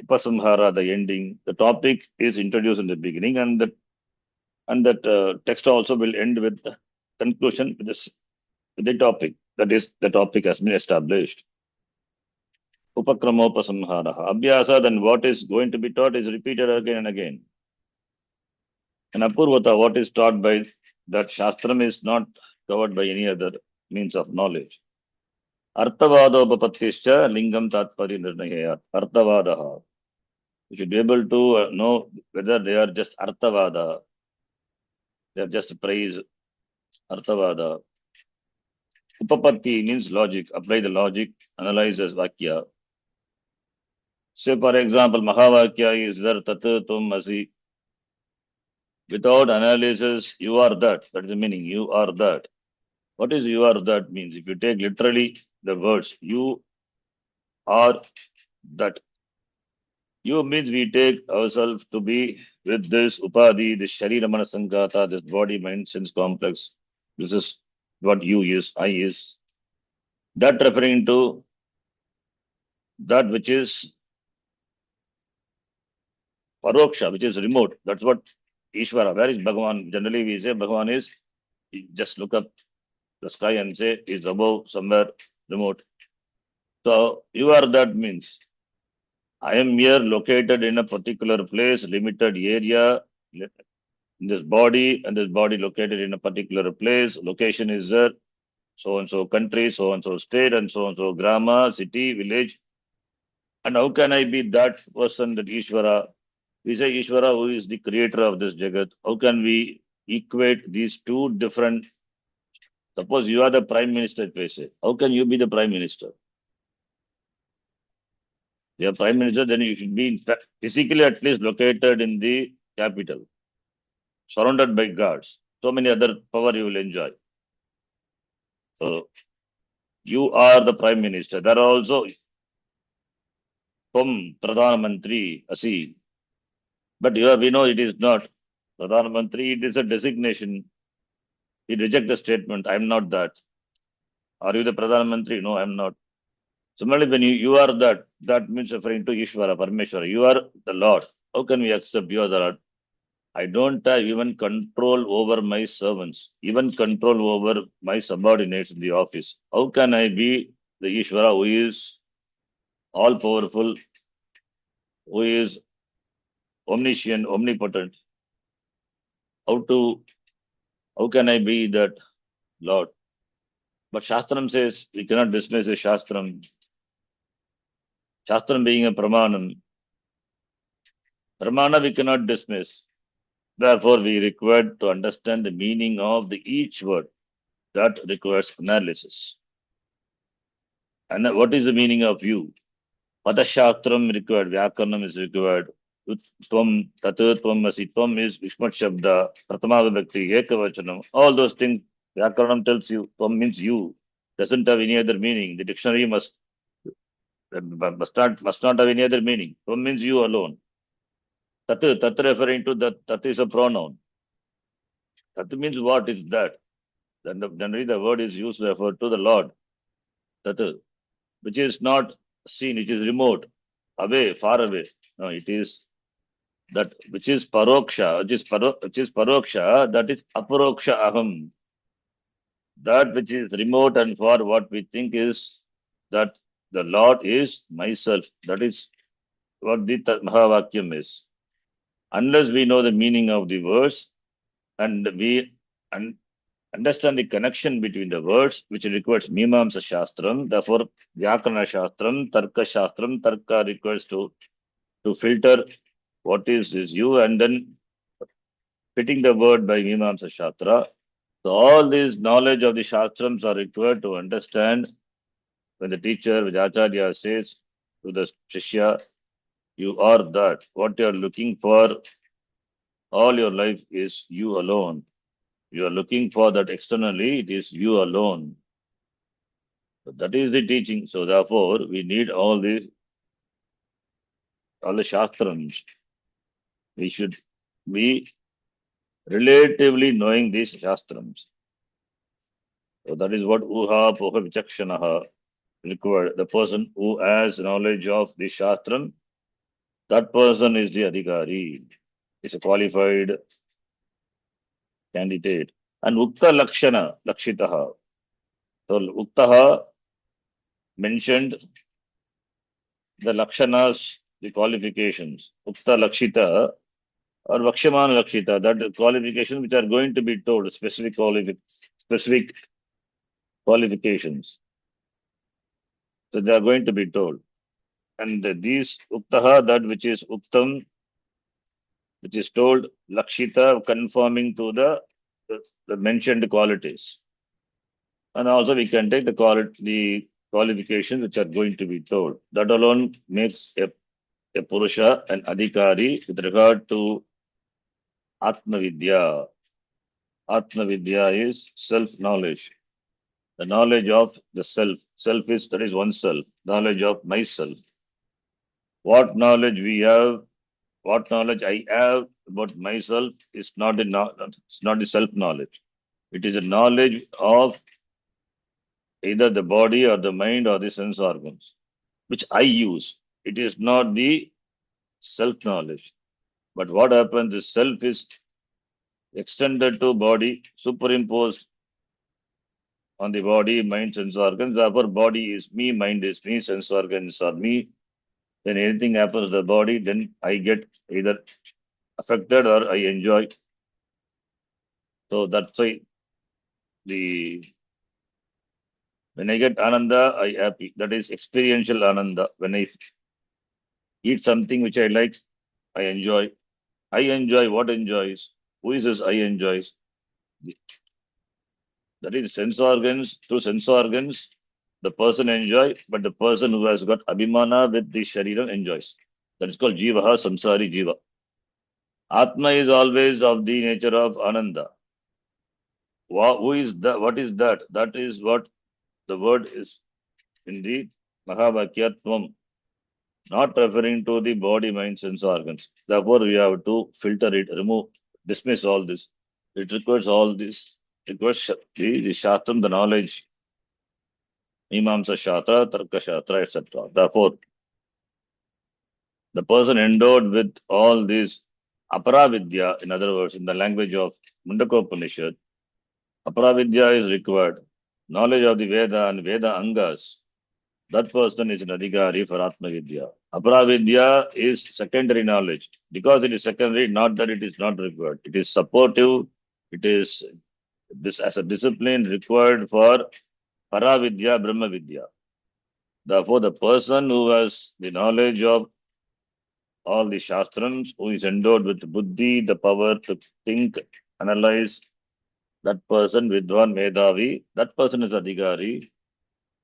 Speaker 1: Upasamhara, the ending. The topic is introduced in the beginning, and that text also will end with the conclusion with the topic. That is, the topic has been established. Upakramopasamhara. Abhyasa, then what is going to be taught is repeated again and again. And Apurvata, what is taught by that Shastram is not covered by any other means of knowledge. Arthavadopapattischa lingam tatpari nirnayat. Arthavadaha. You should be able to know whether they are just Arthavada, they are just praise, Arthavada. Upapatti means logic. Apply the logic, analyze as Vakya. Say, for example, Mahavakya is there tat tum asi. Without analysis, you are that. That is the meaning. You are that. What is you are that means? If you take literally the words, you are that. You means we take ourselves to be with this upadhi, this sharira manasankata, this body, mind, sense complex. This is what you is, I is. That referring to that which is paroksha, which is remote. That's what Ishvara. Where is Bhagavan? Generally we say Bhagavan is, you just look up the sky and say is above somewhere remote. So you are that means I am here located in a particular place, limited area, in this body, and this body located in a particular place. Location is there, so and so country, so and so state, and so grama, city, village. And how can I be that person, that Ishvara? We say Ishvara, who is the creator of this Jagat. How can we equate these two different? Suppose you are the prime minister, say. How can you be the prime minister? You are prime minister, then you should be in fact physically at least located in the capital, surrounded by guards. So many other power you will enjoy. So You are the Prime Minister. There are also Tvam Pradhan Mantri Asi. But we know it is not. Pradhan Mantri, it is a designation. He rejects the statement, I am not that. Are you the Pradhan Mantri? No, I am not. Similarly, when you are that, that means referring to Ishvara, Parameshwara. You are the Lord. How can we accept you are the Lord? I don't have even control over my servants, even control over my subordinates in the office. How can I be the Ishvara who is all powerful, who is omniscient, omnipotent? How to how can I be that Lord? But Shastram says we cannot dismiss the Shastram. Shastram being a Pramanam. Pramana we cannot dismiss. Therefore, we require to understand the meaning of the each word. That requires analysis. And what is the meaning of you? Padashastram required, Vyakarnam is required. Tvam, Tatu, Tvam, Asi, Tvam is Vishmat Shabda, Pratama Vibhakti, Ekavachanam. All those things, Vyakarnam tells you, Tvam means you. Doesn't have any other meaning. The dictionary must not have any other meaning. Tvam means you alone. Tatu, Tatu referring to that, Tatu is a pronoun. Tatu means what is that? Then generally the word is used to refer to the Lord. Tatu, which is not seen, it is remote, away, far away. No, it is that which is paroksha, which is paroksha, that is aparoksha aham. That which is remote and far, what we think is that the Lord is myself. That is what the Mahavakyam is. Unless we know the meaning of the words and we understand the connection between the words, which requires Mimamsa Shastram, therefore Vyakarana Shastram, Tarka Shastram, Tarka requires to filter what is you and then fitting the word by Mimamsa Shastra. So all these knowledge of the Shastrams are required to understand when the teacher, which Acharya says to the Shishya, you are that. What you are looking for all your life is you alone. You are looking for that externally, it is you alone. So that is the teaching. So therefore, we need all the Shastrams. We should be relatively knowing these Shastrams. So that is what Uha Poha Vichakshanaha required. The person who has knowledge of the Shastram, that person is the Adhikari, is a qualified candidate. And Ukta Lakshana, Lakshitaha. So Uktaha mentioned the Lakshanas, the qualifications. Ukta Lakshita or Vakshamana Lakshita, that qualifications which are going to be told, specific qualifications. So they are going to be told. And these Uktaha, that which is Uktam, which is told Lakshita, conforming to the mentioned qualities. And also we can take the qualifications which are going to be told. That alone makes a Purusha, an Adhikari, with regard to Atma Vidya. Atma Vidya is self-knowledge. The knowledge of the self. Self is, that is oneself. Knowledge of myself. What knowledge we have, what knowledge I have about myself is not it's not the self-knowledge. It is a knowledge of either the body or the mind or the sense organs, which I use. It is not the self-knowledge. But what happens is self is extended to body, superimposed on the body, mind, sense organs. Therefore, body is me, mind is me, sense organs are me. When anything happens to the body, then I get either affected or I enjoy. So that's why when I get ananda, I happy. That is experiential ananda. When I eat something which I like, I enjoy. I enjoy what enjoys. Who is this I enjoys? That is sense organs. Through sense organs, the person enjoy, but the person who has got abhimana with the sharira enjoys. That is called jivaha samsari jiva. Atma is always of the nature of ananda. Who is that? What is that? That is what The word is in the Mahavakyatvam, not referring to the body, mind, sense organs. Therefore, we have to filter it, remove, dismiss all this. It requires all this. It requires the Shastram, the knowledge, Mimamsa Shastra, Tarka Shastra, etc. Therefore, the person endowed with all this Aparavidya, in other words, in the language of Mundakopanishad, Aparavidya is required. Knowledge of the Veda and Veda Angas, that person is an Adhikari for Atma Vidya. Aparavidya is secondary knowledge. Because it is secondary, not that it is not required. It is supportive. It is this as a discipline required for Paravidya, Brahma Vidya. Therefore, the person who has the knowledge of all the Shastrams, who is endowed with buddhi, the power to think, analyze, that person, Vidwan Medhavi, that person is Adhikari,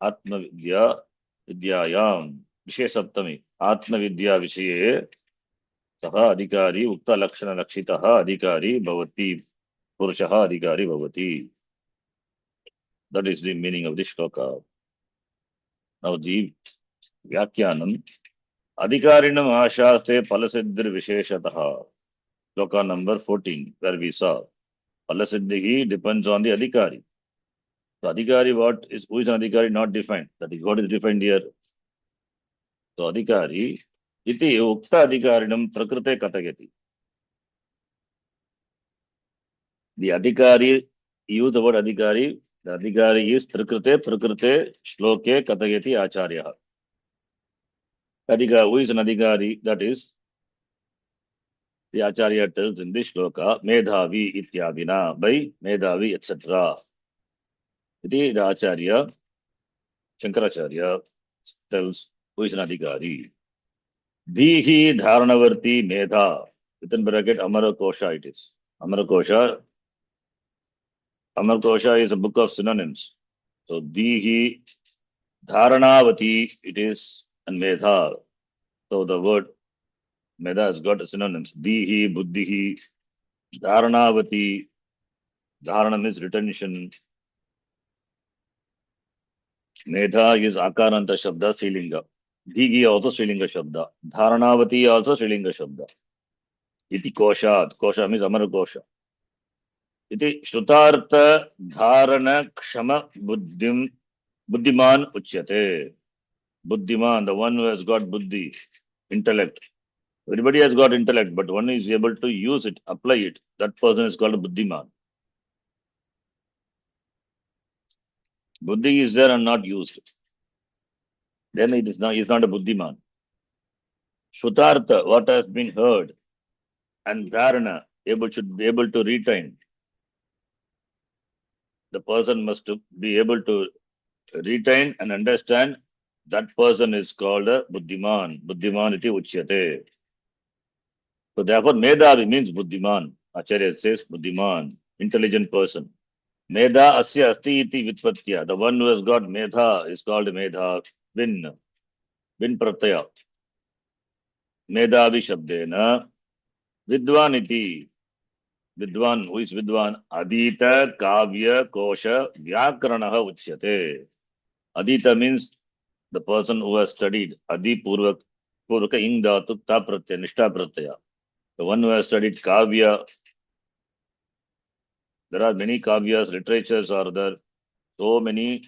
Speaker 1: Atma Vidya, Vidyayam, Vishya Saptami, Atma Vidya Vishaye, Saha Adhikari, Ukta Lakshana Lakshitaha Adhikari, Bhavati, Purushaha Adhikari, Bhavati. That is the meaning of the shloka. Now the Vyakyanam, Adhikarinam Ashaste Palasiddhir Visheshataha, shloka number 14, where we saw. Palasiddhi depends on the Adhikari. So Adhikari, who is an Adhikari not defined. That is what is defined here. So Adhikari, iti ukta Adhikarinam prakrite katagati. The Adhikari, use the word Adhikari. The Adhikari is prakrite shloke katagati acharya. Adhikari, who is an Adhikari? That is, the acharya tells in this shloka, Medhavi ityadina, by Medhavi, etc. Iti the acharya, Shankaracharya, tells who is an Adhikari. Dhihi Dharanavarti Medha, within bracket Amara Kosha it is. Amara Kosha is a book of synonyms. So Dhihi Dharanavati it is, and Medha. So the word Medha has got synonyms. Dhihi, Buddhihi, Dharanavati. Dharana means retention. Medha is Akaranta Shabda, Srilinga. Dhihi also Srilinga Shabda. Dharanavati also Srilinga Shabda. Iti Kosha. Kosha means Amara Kosha. Iti Shrutartha Dharana Kshama Buddhiman Uchyate. Buddhiman, the one who has got buddhi, intellect. Everybody has got intellect, but one is able to use it, apply it. That person is called a buddhiman. Buddhi is there and not used. Then it is not, he is not a buddhiman. Shrutartha, what has been heard, and dharana, should be able to retain. The person must be able to retain and understand. That person is called a buddhiman. Buddhiman iti uchyate. So therefore, Medhavi means buddhiman. Acharya says buddhiman, intelligent person. Medha asya asti iti vitpatya. The one who has got medha is called medha. Vin pratyaya. Medhavi shabdena. Vidwan iti. Vidwan, who is Vidwan? Adita kavya kosha vyakaranaha uchyate. Adita means the person who has studied. Adi purvaka ing dhatu ta pratyaya, nishta pratyaya. The one who has studied kavya. There are many kavyas, literatures are there. So many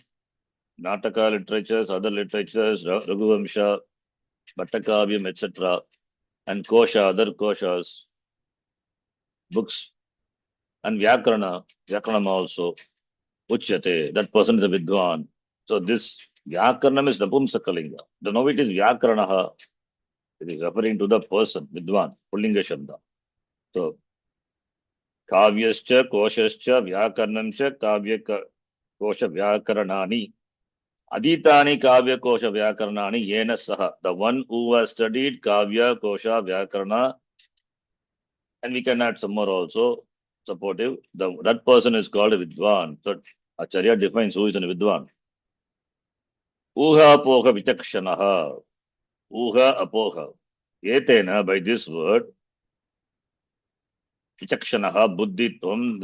Speaker 1: Nataka literatures, other literatures, Raghuvamsha, Bhattakavyam, etc. And Kosha, other Koshas, books, and Vyakaranam also. Uchyate, that person is a Vidwan. So this Vyakaranam is Napumsakalinga. The now it is Vyakaranaha. It is referring to the person, Vidwan, Pullinga Shabda. So Kavyascha, Koshascha, Vyakaranamcha, Kavya Kosha Vyakaranani. Aditani Kavya Kosha Vyakaranani Yena Saha. The one who has studied Kavya Kosha Vyakarana, and we can add some more also supportive. That person is called a Vidwan. So Acharya defines who is a Vidwan. Uha Apoha Vichakshanaha. Uha Apoha. Etena, by this word, Vichakshanaha Buddhitvam,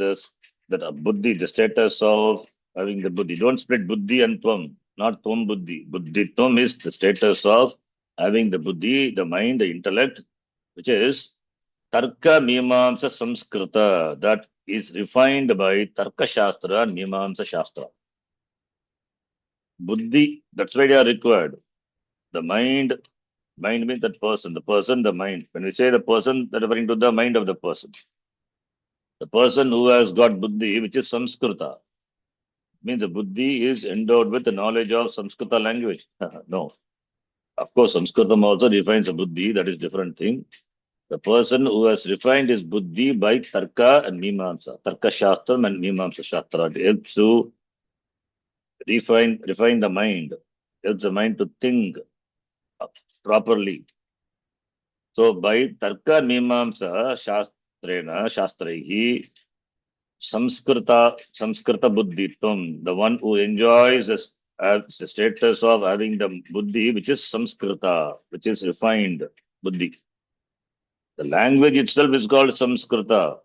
Speaker 1: that Buddhi, the status of having the buddhi. Don't split buddhi and tvam, not tvam buddhi. Buddhitvam is the status of having the buddhi, the mind, the intellect, which is Tarka Mimamsa Samskrita, that is refined by Tarka Shastra and Mimamsa Shastra. Buddhi, that's why they are required. The mind means that person, the person, the mind. When we say the person, that referring to the mind of the person. The person who has got buddhi, which is Samskrita, means the buddhi is endowed with the knowledge of Samskrita language. No. Of course, Sanskritam also defines a buddhi, that is different thing. The person who has refined his buddhi by Tarka and Mimamsa, Tarka Shastram and Mimamsa Shastra, it helps to refine the mind, helps the mind to think properly. So by Tarka and Mimamsa Shastraihi, Samskrita Buddhitvam, the one who enjoys the status of having the buddhi, which is Samskrita, which is refined buddhi. The language itself is called Samskrita.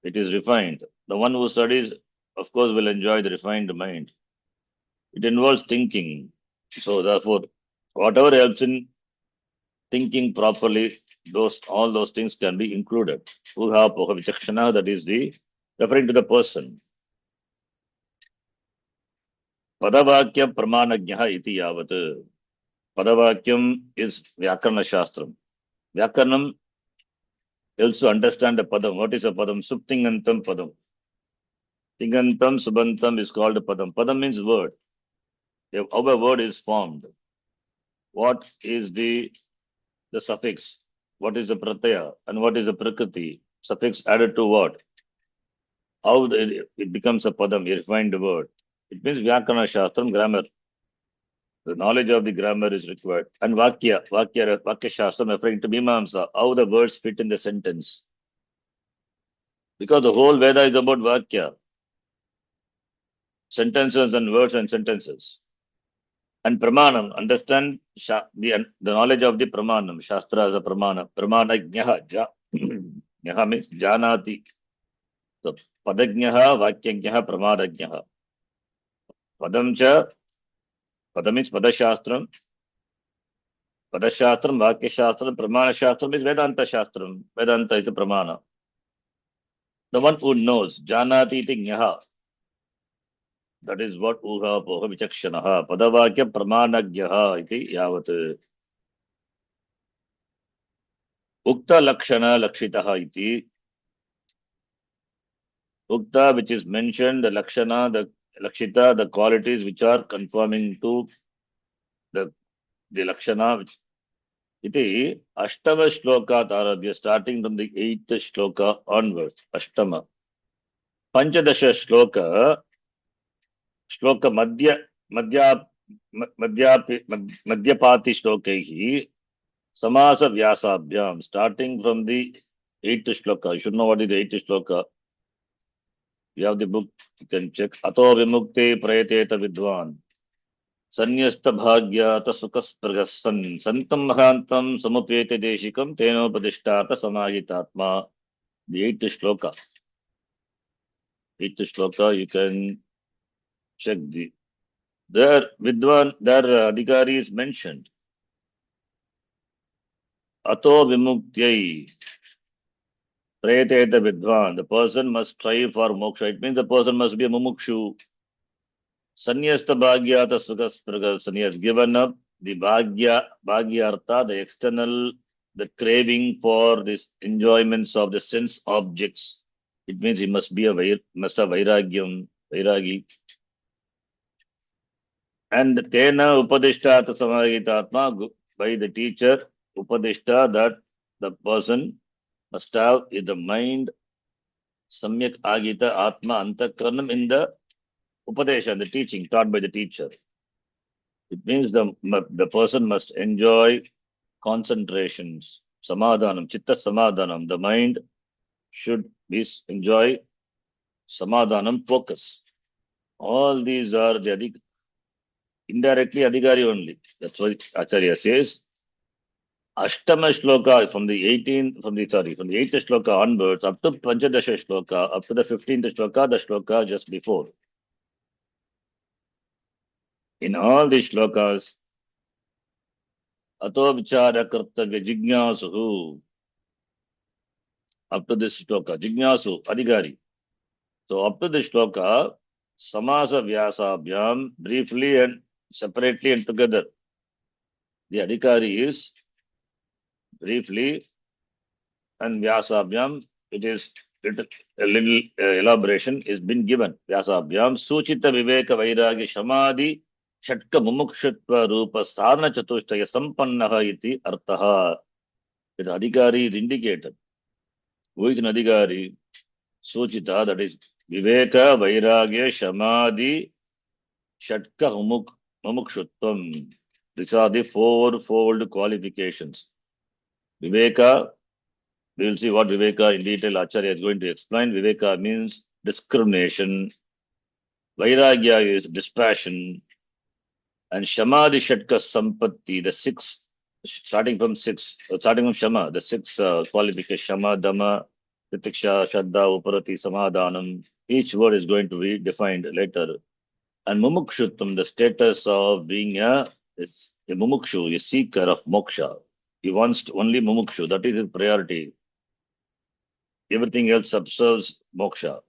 Speaker 1: It is refined. The one who studies, of course, will enjoy the refined mind. It involves thinking. So therefore, whatever helps in thinking properly, all those things can be included. Uha poha vichakshana, that is the referring to the person. Padavakya pramanajnaha iti yavat. Padavakyam is Vyakarana Shastram. Vyakaranam helps to understand the padam. What is a padam? Suptingantam padam. Tingantam subantam is called a padam. Padam means word. How a word is formed. What is the suffix? What is the pratyaya? And what is the prakriti? Suffix added to what? How it becomes a padam, a refined word. It means Vyakarana Shastram, grammar. The knowledge of the grammar is required. And Vakya Shastram referring to Mimamsa, how the words fit in the sentence. Because the whole Veda is about Vakya. Sentences and words and sentences. And Pramanam, understand the knowledge of the Pramanam. Shastra is a Pramana. Pramanajnaha. Jnaha means Janati. So Padajnaha, Vakyajnaha, Pramanajnaha. Padamcha, Padam means Padashastram. Padashastram, Vakyashastram, Pramana Shastram is Vedanta Shastram. Vedanta is the Pramana. The one who knows, Janati iti Jnaha. That is what Uha Poha Vichakshanaha. Padavakya Pramanagyaha iti yavat. Ukta Lakshana Lakshitaha iti. Ukta, which is mentioned, the Lakshana, the Lakshita, the qualities which are conforming to the Lakshana. Iti Ashtama Shloka Tarabhya, starting from the 8th Shloka onwards. Ashtama. Panchadasha Shloka. Shloka Madhyapati Shlokehi. Samasa Vyasabhyam, starting from the 8th Shloka. You should know what is the 8th Shloka. You have the book, you can check. Ato Vimukte Prayateta Vidwan. Sanyasta Bhagyata Sukaspragassan. Santam Mahantam Samupete Deshikam Tenopadishtata Samahitatma. The 8th Shloka. 8th Shloka, you can check there Vidwan, there Adhikari is mentioned. Ato Vimuktei. Prayateta Vidwan. The person must strive for moksha. It means the person must be a mumukshu. Sanyasta Bhagyata Sukaspragassan. He has given up the Bhagyartha, the external, the craving for this enjoyments of the sense objects. It means he must be must have vairagi. And Tena Upadishtata Samahitatma, by the teacher, Upadishta, that the person must have in the mind Samyak Agita Atma Antakranam in the Upadesha, the teaching taught by the teacher. It means the person must enjoy concentrations, Samadhanam, Chitta Samadhanam. The mind should enjoy Samadhanam, focus. All these are the indirectly Adhikari only. That's what Acharya says. Ashtama Shloka from the 8th Shloka onwards up to Panchadasha Shloka, up to the 15th Shloka, the Shloka just before. In all these shlokas, Ato Vichara Kartavya Jignasu, up to this shloka, Jignasu, Adhikari. So up to this shloka, Samasa Vyasabhyam, briefly and separately and together. The Adhikari is briefly and Vyasabhyam, it is a little elaboration is been given. Vyasabhyam, Suchita Viveka Vairagi Shamadhi Shatka Mumukshutva Rupa Sadhana Chatushtaya Sampannaha iti Arthaha. The Adhikari is indicated. Who is an Adhikari? Suchita, that is Viveka Vairagya Shamadhi Shatka Mumukshutvam. These are the fourfold qualifications. Viveka, we will see what Viveka in detail Acharya is going to explain. Viveka means discrimination. Vairagya is dispassion. And Shamadhi Shatka Sampatti, the six, starting from Shama, the six qualifications, Shama, Dhamma, Titiksha, Shraddha, Uparati, Samadhanam. Each word is going to be defined later. And Mumukshuttam, the status of being a Mumukshu, a seeker of moksha. He wants only Mumukshu, that is his priority. Everything else subserves moksha.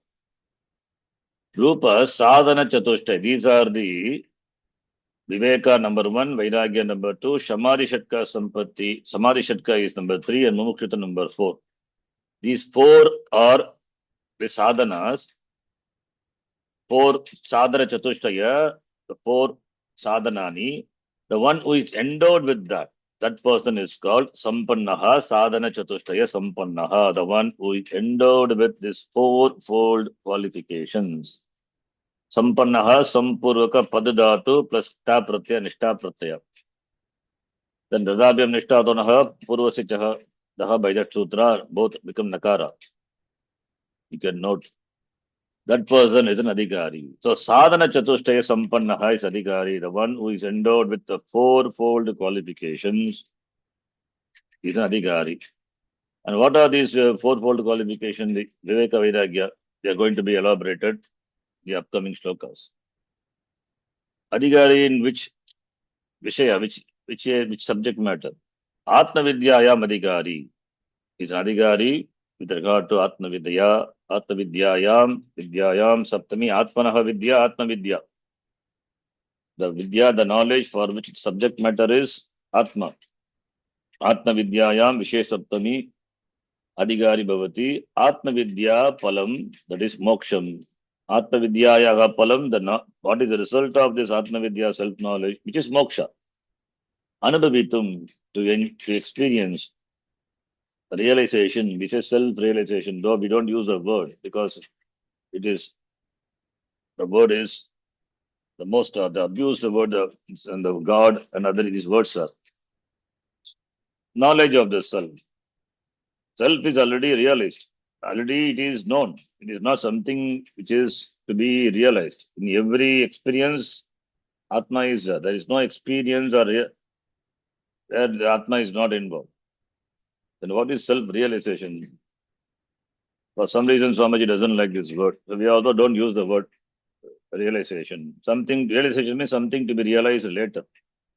Speaker 1: Rupa, Sadhana Chatushtaya. These are the Viveka number 1, Vairagya number 2, Shamadhi Shatka Sampatti. Samadhi Shatka is number 3 and Mumukshutta number 4. These 4 are the sadhanas. 4 Sadhana Chatushtaya, the 4 sadhanani. The one who is endowed with that person is called Sampannaha, Sadhana Chatushtaya Sampannaha, the one who is endowed with these fourfold qualifications. Sampannaha, Sampurvaka, Padadhatu plus Ta Pratyaya, Nishta Pratyaya. Then Radhabhyam Nishtatonaha, Purvasichaha, Daha by that sutra, both become Nakara. You can note. That person is an Adhikari. So Sadhana Chatushtaya Sampannaha is Adhikari, the one who is endowed with the fourfold qualifications is an Adhikari. And what are these fourfold qualifications? The Viveka Vairagya, they are going to be elaborated in the upcoming shlokas. Adhikari in which Vishaya, which subject matter? Atma Vidyayam Adhikari is an Adhikari with regard to Atma Vidya, Atma Vidyayam, Saptami, Atmanaha Vidya, Atma Vidya. The Vidya, the knowledge for which its subject matter is Atma. Atma Vidyayam, Vishesh Saptami, Adhikari Bhavati, Atma Vidya Palam, that is Moksham. Atma Vidyayaha Palam, what is the result of this Atma Vidya self-knowledge, which is Moksha. Anubhavitum, to experience realization, we say self-realization, though we don't use a word because the word is the most, the abused word and the God and other these words are. Knowledge of the self. Self is already realized. Already it is known. It is not something which is to be realized. In every experience, Atma is there. There is no experience where the Atma is not involved. Then what is self-realization? For some reason, Swamiji doesn't like this word. So we also don't use the word realization. Realization means something to be realized later.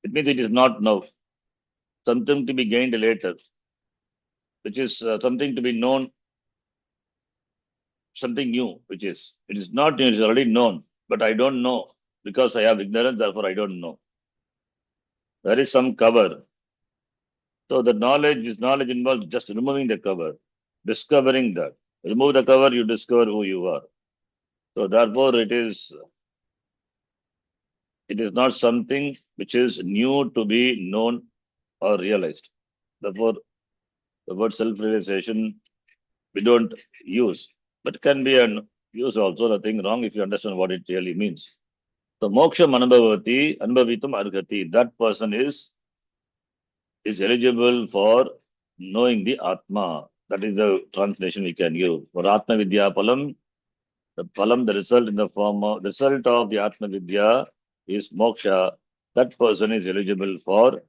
Speaker 1: It means it is not now. Something to be gained later, which is something to be known, something new, it is not new, it is already known, but I don't know because I have ignorance, therefore I don't know. There is some cover. So the knowledge involves just removing the cover, discovering that. Remove the cover, you discover who you are. So therefore it is not something which is new to be known or realized. Therefore, the word self-realization we don't use, but can be an use also, nothing wrong if you understand what it really means. So moksha anubhavati, anubhavitum arhati, that person is eligible for knowing the Atma. That is the translation we can use. For Atma Vidya Palam, the result in the form of result of the Atma Vidya is moksha. That person is eligible for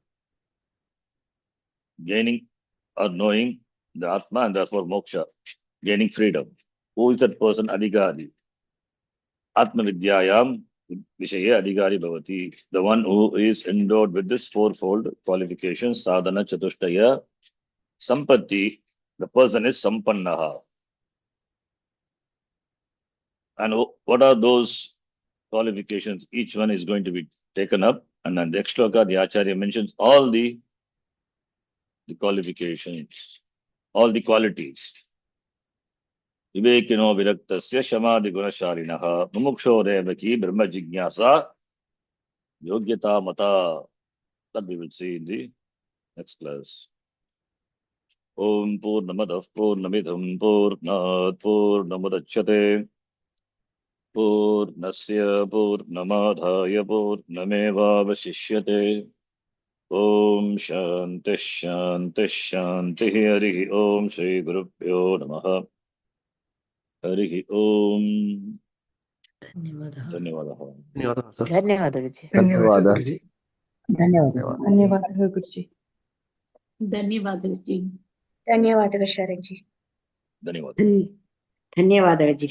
Speaker 1: gaining or knowing the Atma and therefore moksha, gaining freedom. Who is that person? Adhikari. Atma Vidyayam, Vishaye Adhikari Bhavati. The one who is endowed with this fourfold qualification, sadhana chatushtaya sampatti, the person is sampannaha. And what are those qualifications? Each one is going to be taken up. And then the next shloka, the Acharya mentions all the qualifications, all the qualities. Vivekino viraktasya shamadhi gunasharinaha mumuksho revaki brahma jigyasa yogyata mata. That we will see in the next class. Om Purnamadav Purnamidham Purnat Purnamudachyate Purnasya Purnamadhaya Purnamevavasishyate. Om Shanti Shanti Shanti Harihi Om Shri Gurubhyo Namaha Harihi Om.
Speaker 4: ಧನ್ಯವಾದः.
Speaker 1: Dhanyavadah.
Speaker 5: ಧನ್ಯವಾದ sir.
Speaker 4: ಧನ್ಯವಾದ ಗುರುಜಿ.
Speaker 5: ಧನ್ಯವಾದ ಗುರುಜಿ.
Speaker 2: ಧನ್ಯವಾದಗಳು.
Speaker 3: ಧನ್ಯವಾದಗಳು ಗುರುಜಿ.
Speaker 6: ಧನ್ಯವಾದಗಳು G.
Speaker 3: ಧನ್ಯವಾದಗಳು ಶರಣ್ಜಿ.
Speaker 1: Dhanyavad.
Speaker 7: ಧನ್ಯವಾದ ಅಜ್ಜಿ.